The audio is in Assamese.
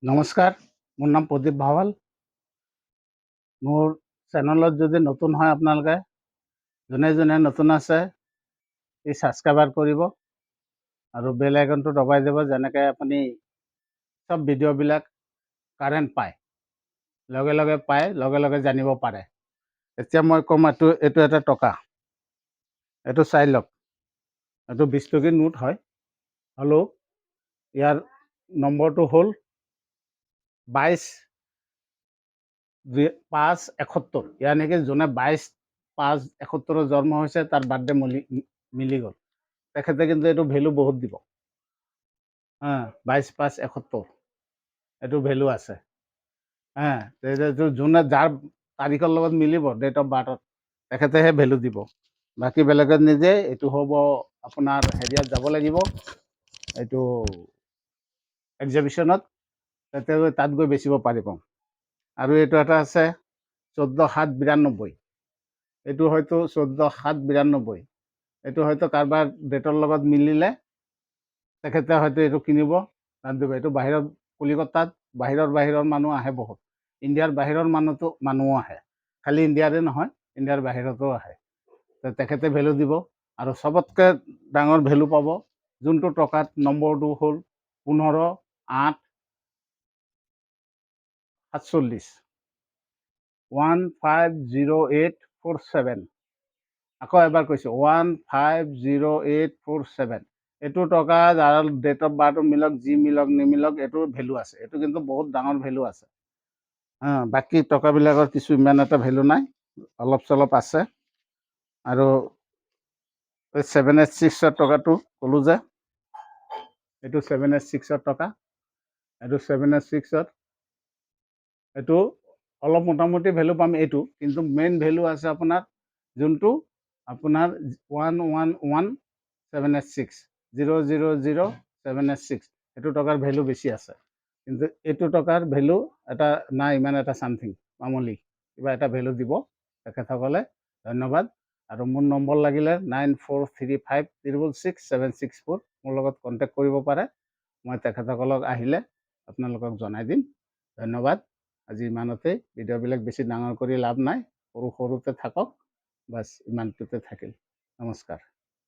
নমস্কাৰ, মোৰ নাম প্ৰদীপ ভাৱাল। মোৰ চেনেলত যদি নতুন হয় আপোনালোকে যোনে যোনে নতুন আছে এই ছাবস্ক্ৰাইবাৰ কৰিব আৰু বেল আইকনটো দবাই দিব, যেনেকৈ আপুনি চব ভিডিঅ'বিলাক কাৰেণ্ট পায়, লগে লগে পায়, লগে লগে জানিব পাৰে। এতিয়া মই ক'ম, এইটো এটা টকা, এইটো চাই লওক। এইটো 20 টকীৰ নোট হয়। হ'লেও ইয়াৰ নম্বৰটো হ'ল 22/5/71। ইয়াৰ নেকি যোনে 22/5/71 জন্ম হৈছে তাৰ বাৰ্থডে মিলি গ'ল। তেখেতে কিন্তু এইটো ভেলু বহুত দিব। 22/5/71 এইটো ভেলু আছে। যোনে যাৰ তাৰিখৰ লগত মিলিব, ডেট অফ বাৰ্থত, তেখেতেহে ভেলু দিব। বাকী বেলেগত নিদিয়ে। এইটো হ'ব আপোনাৰ হেৰিয়াত যাব লাগিব, এইটো এক্সিবিশ্যনত, তাত গৈ বেচিব পাৰিব। আৰু এইটো এটা আছে 14/7/92। এইটো হয়তো 14/7/92। এইটো হয়তো কাৰোবাৰ ডেটৰ লগত মিলিলে তেখেতে হয়তো এইটো কিনিব, তাত দিব। এইটো বাহিৰত, কলিকতাত বাহিৰৰ মানুহ আহে বহুত। ইণ্ডিয়াৰ বাহিৰৰ মানুহো আহে, খালি ইণ্ডিয়াৰে নহয়, ইণ্ডিয়াৰ বাহিৰতো আহে। তেখেতে ভেলু দিব। আৰু চবতকৈ ডাঙৰ ভেলু পাব যোনটো টকাত নম্বৰটো হ'ল 15/8/47, 150847। আকৌ এবাৰ কৈছোঁ, 150847। এইটো টকা যাৰ ডেট অফ বাৰ্থটো মিলক, যি মিলক নিমিলক, এইটোৰ ভেলু আছে। এইটো কিন্তু বহুত ডাঙৰ ভেলু আছে। বাকী টকাবিলাকৰ কিছু ইমান এটা ভেলু নাই, অলপ চলপ আছে। আৰু 786 টকাটো ক'লোঁ যে, এইটো 786 টকা। এইটো 786, এইটো অলপ মোটামুটি ভেলু পাম এইটো, কিন্তু মেইন ভেলু আছে আপোনাৰ যোনটো আপোনাৰ 111786, 000786। এইটো টকাৰ ভেলু বেছি আছে। কিন্তু এইটো টকাৰ ভেলু এটা নাই, ইমান এটা চামথিং মামুলি কিবা এটা ভেলু দিব তেখেতসকলে। ধন্যবাদ। আৰু মোৰ নম্বৰ লাগিলে 9435666764। মোৰ লগত কণ্টেক্ট কৰিব পাৰে। মই তেখেতসকলক আহিলে আপোনালোকক জনাই দিম। ধন্যবাদ। আজি ইমানতেই। ভিডিঅ'বিলাক বেছি ডাঙৰ কৰি লাভ নাই, সৰুতে থাকক, বাছ ইমানটোতে থাকিল। নমস্কাৰ।